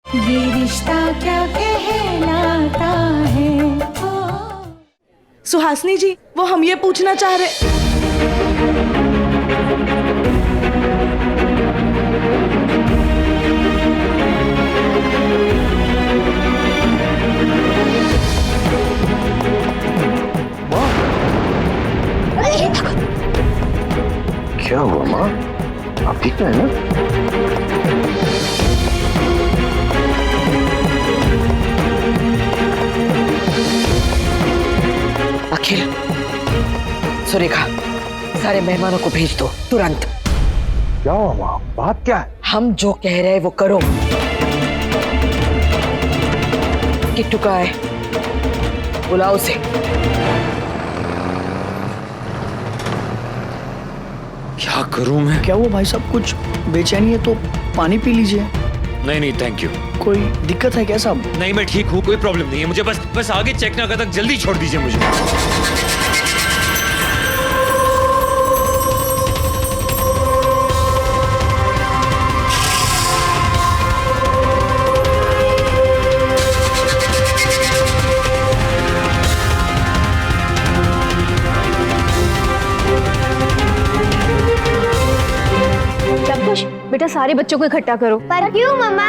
ये रिश्ता क्या कहलाता है। सुहासिनी जी, वो हम ये पूछना चाह रहे। क्या हुआ माँ? आप ठीक है ना? अखिल, सुरेखा, सारे मेहमानों को भेज दो तुरंत। क्या हुआ माँ? बात क्या है? हम जो कह रहे हैं वो करो। किट्टू का है, बुलाओ उसे। क्या करूं मैं? क्या वो भाई साहब, कुछ बेचैनी है तो पानी पी लीजिए। नहीं नहीं थैंक यू। कोई दिक्कत है क्या साहब? नहीं मैं ठीक हूँ, कोई प्रॉब्लम नहीं है मुझे। बस आगे चेक ना कर तक जल्दी छोड़ दीजिए मुझे। बेटा सारे बच्चों को इकट्ठा करो। पर क्यों मम्मा?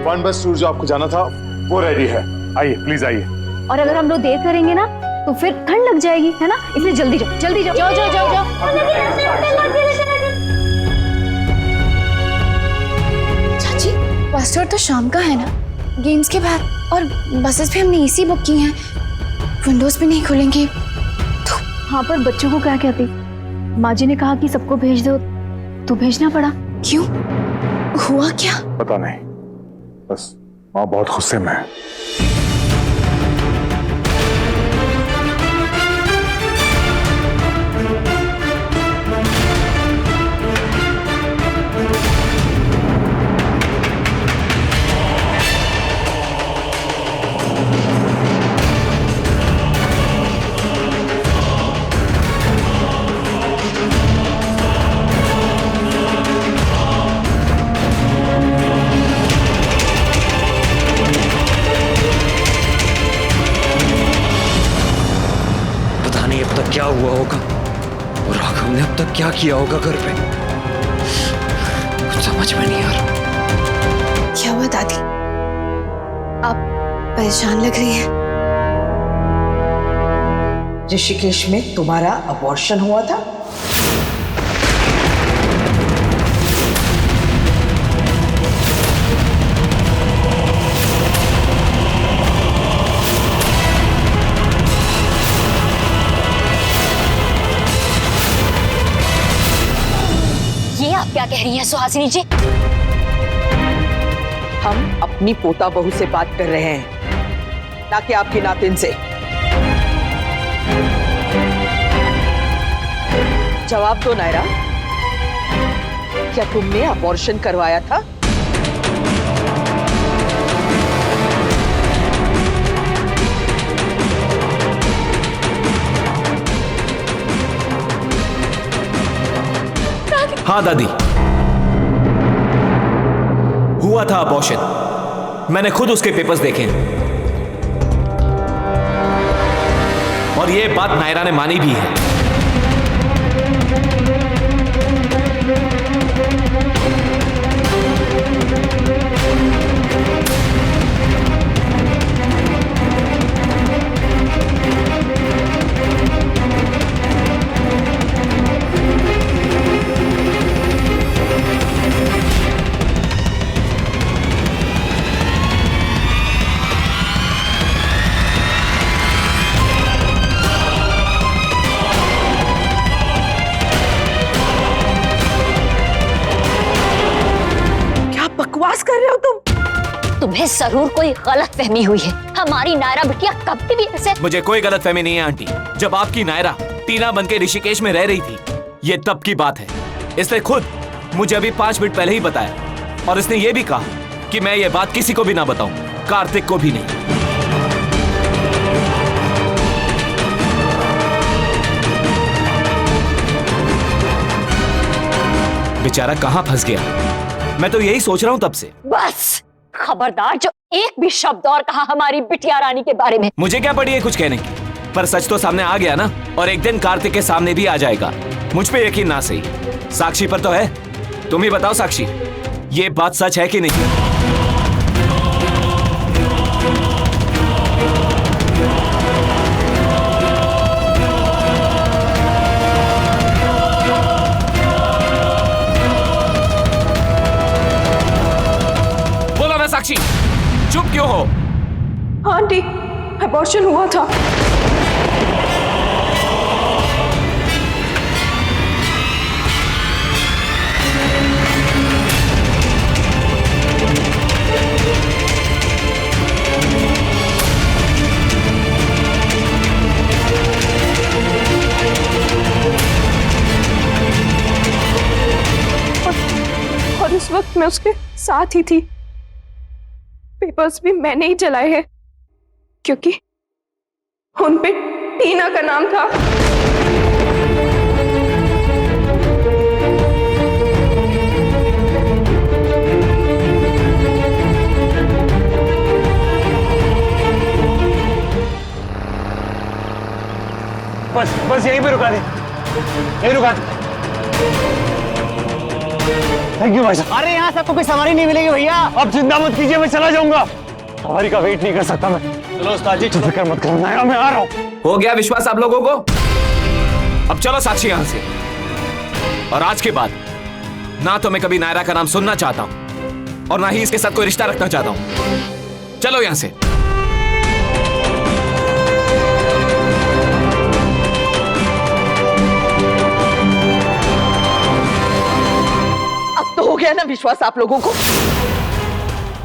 वन बस टूर जो आपको जाना था वो रेडी है, आइए प्लीज आइए। और अगर हम लोग देर करेंगे ना तो फिर ठंड लग जाएगी, है ना? इसलिए जल्दी जाओ, जल्दी जाओ, जाओ जाओ जाओ जाओ। चाची, रेस्टोरेंट तो शाम का है ना, गेम्स के बाद, और बसेस भी हमने एसी बुक की हैं, विंडोज भी नहीं खुलेंगे तो। हाँ पर बच्चों को क्या कहती? माँ जी ने कहा कि सबको भेज दो, तो भेजना पड़ा। क्यों? हुआ क्या? पता नहीं, बस माँ बहुत गुस्से में है। क्या हुआ होगा और राघव ने अब तक क्या किया होगा घर पे, कुछ समझ में नहीं आ रहा। क्या हुआ दादी? आप परेशान लग रही हैं। ऋषिकेश में तुम्हारा अबॉर्शन हुआ था? क्या कह रही है सुहासिनी जी? हम अपनी पोता बहू से बात कर रहे हैं, ना कि आपकी नातिन से। जवाब दो नायरा, क्या तुमने अबॉर्शन करवाया था? हाँ दादी, हुआ था अबॉर्शन। मैंने खुद उसके पेपर्स देखे हैं और ये बात नायरा ने मानी भी है। बकवास कर रहे हो तुम? तुम्हें जरूर कोई गलत फहमी हुई है। हमारी नायरा बिटिया कभी भी ऐसे। मुझे कोई गलत फहमी नहीं है आंटी। जब आपकी नायरा टीना बनके ऋषिकेश में रह रही थी, ये तब की बात है। इसने खुद मुझे अभी 5 मिनट पहले ही बताया और इसने ये भी कहा कि मैं ये बात किसी को भी ना बताऊं, कार्तिक को भी नहीं। बेचारा कहां फंस गया, मैं तो यही सोच रहा हूं तब से। बस खबरदार, जो एक भी शब्द और कहा हमारी बिटिया रानी के बारे में। मुझे क्या पड़ी है कुछ कहने की, पर सच तो सामने आ गया ना, और एक दिन कार्तिक के सामने भी आ जाएगा। मुझ पे यकीन ना सही, साक्षी पर तो है। तुम ही बताओ साक्षी, ये बात सच है कि नहीं? बोलो ना साक्षी, चुप क्यों हो? हाँ आंटी, अबॉर्शन हुआ था। और उस वक्त मैं उसके साथ ही थी। पेपर्स भी मैंने ही चलाए हैं, क्योंकि उन पे टीना का नाम था। बस बस यहीं पे रुका दे, यहीं रुका दे। थैंक यू भाई साहब। अरे यहाँ सबको कोई सवारी नहीं मिलेगी भैया। अब चिंता मत कीजिए, मैं चला जाऊंगा। सवारी का वेट नहीं कर सकता मैं। चलो उस्ताद जी, फिक्र मत करो, मैं आ रहा हूँ। हो गया विश्वास आप लोगों को? अब चलो साक्षी यहां से। और आज के बाद ना तो मैं कभी नायरा का नाम सुनना चाहता हूं, और ना ही इसके साथ कोई रिश्ता रखना चाहता हूं। चलो यहां से। अब तो हो गया ना विश्वास आप लोगों को?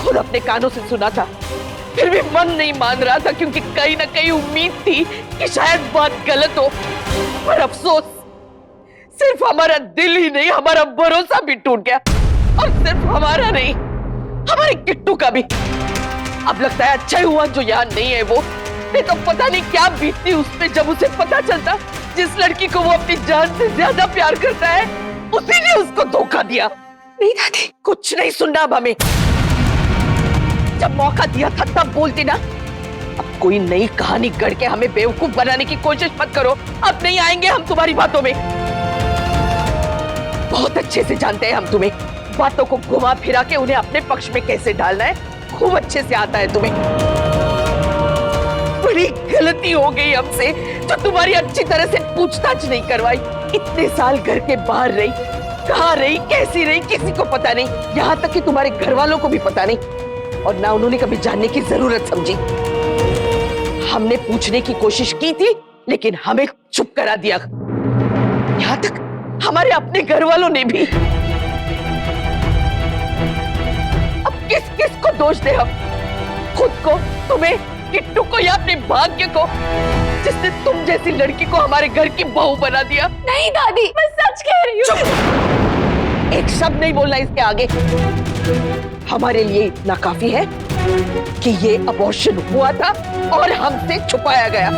खुद अपने कानों से सुना था, फिर भी मन नहीं मान रहा था, क्योंकि कहीं ना कहीं उम्मीद थी कि शायद बात गलत हो। पर अफसोस, सिर्फ हमारा दिल ही नहीं, हमारा भरोसा भी टूट गया। और सिर्फ हमारा नहीं, हमारे किट्टू का भी। अब लगता है अच्छा ही हुआ जो यहाँ नहीं है वो, नहीं तो पता नहीं क्या बीतती उस पे जब उसे पता चलता जिस लड़की को वो अपनी जान से ज्यादा प्यार करता है, उसी ने उसको धोखा दिया। नहीं दादी, कुछ नहीं सुनना अब हमें। जब मौका दिया था तब बोलती ना। अब कोई नई कहानी गढ़ के हमें बेवकूफ बनाने की कोशिश मत करो। अब नहीं आएंगे हम तुम्हारी बातों में। बहुत अच्छे से जानते हैं हम तुम्हें, बातों को घुमा फिरा के उन्हें अपने पक्ष में कैसे डालना है, खूब अच्छे से आता है तुम्हें। बड़ी गलती हो गई हमसे, जो तुम्हारी अच्छी तरह से पूछताछ नहीं करवाई। इतने साल घर के बाहर रही, कहाँ रही, कैसी रही, किसी को पता नहीं। यहाँ तक कि तुम्हारे घर वालों को भी पता नहीं, और ना उन्होंने कभी जानने की जरूरत समझी। हमने पूछने की कोशिश की थी, लेकिन हमें चुप करा दिया। यहाँ तक हमारे अपने घर वालों ने भी। अब किस किस को दोष दे हम? खुद को, तुम्हें, किट्टू को, या अपने भाग्य को, जिसने तुम जैसी लड़की को हमारे घर की बहू बना दिया? नहीं दादी, मैं सच कह रही हूँ। एक शब्द नहीं बोलना इसके आगे। हमारे लिए इतना काफी है कि ये अबॉर्शन हुआ था और हमसे छुपाया गया।